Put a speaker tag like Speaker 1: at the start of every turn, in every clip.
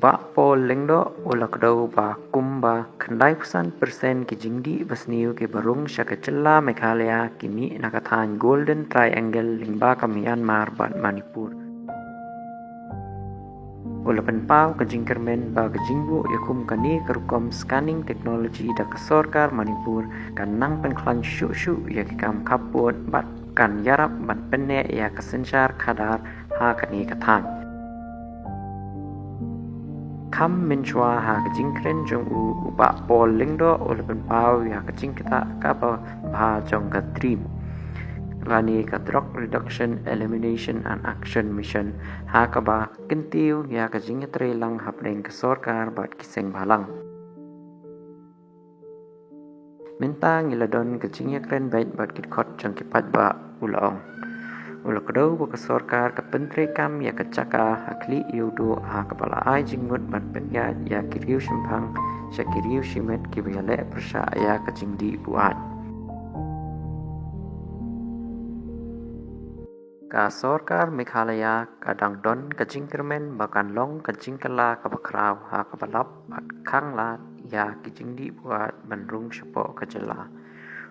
Speaker 1: Ubak po lengdo ulak dau ba kumba kendai pusan persen ki jingdi basniu ke barung syaka cella Meghalaya kini nakathan Golden Triangle lingba ka Myanmar ban Manipur. Ulapan pau ke jingkermen ba ke jingbu yakum kani kerukom scanning technology da ke sorkar Manipur kan nang penklan syuk ya ke kam kaput bat kan yarap ban penne ya ke sensar kadar ha kani kathan. Kam menchua ha ke jingkren jong uba pol lingdo ulapan pau ya ke jingkita kapa bah jong ke dream. Lani ka drug reduction elimination and action mission ha ka ba kentiu ya ka jingetre lang hapdeng ke sorkar bat kiseng balang minta ngiladon ke jingekren bait bat kitkot jong kipat ba ulaong ulakdo bu ke sorkar ka pentre kam ya ka caka hakli yudo ha ka bala ai jingut bat penyat ya kiriu simpang syakiriu shimet ki biale persya ya ka jingdi buat ka sorkar Meghalaya kadang don ka jingkermen bakan long ka jingkala ka bakraw ha ka balap at kangla ya ki jingdi buat bandrung syapo ka jela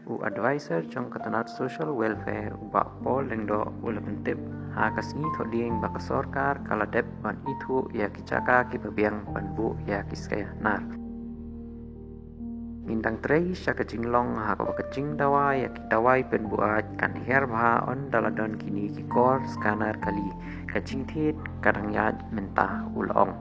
Speaker 1: u advisor jong katanat social welfare u ba pol lengdo ulapentip ha ka sngi thoding ba ka sorkar kala dep ban itu ya ki caka ki babiang banbu ya ki nar Mindang trei syaka jinglong ha ka bakacing dawai ya ki dawai pen buat kan her bha on daladon kini ki kor scanner kali kacing thit kadang yat mentah ulong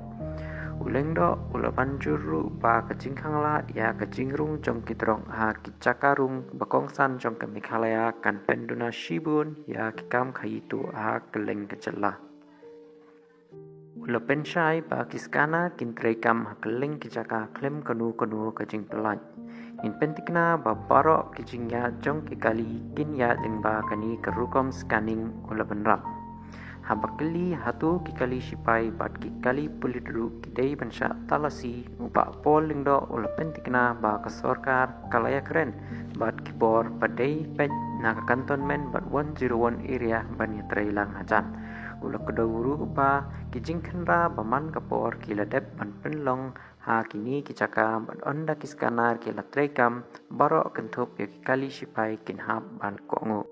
Speaker 1: ulengdo ulapan juru ba kacing khangla ya kacing rung jong kitrong ha ki cakarung bakongsan jong ke Meghalaya kan penduna shibun ya ki kam khaitu ha keleng kecela Ulapen syai ba kiskana kintrei kam hakeleng kijaka klem kanu kajing pelat. In pentikna ba barok kijing ya jong kikali kin ya lingba kani kerukom scanning ulapen rap. Habakeli hatu kikali sipai bat kikali pulidru kidei bensya talasi upak pol lingdo ulapen tikna ba kesorkar kalaya keren bat kibor badai pet naga kantonmen bat 101 area banya trailang hajan. Ulak kedawuru ba kijing kendra baman kapor kila dep ban penlong ha kini kicaka ban onda kiskanar kila trekam barok kentup ya kali sipai kinhab ban kongu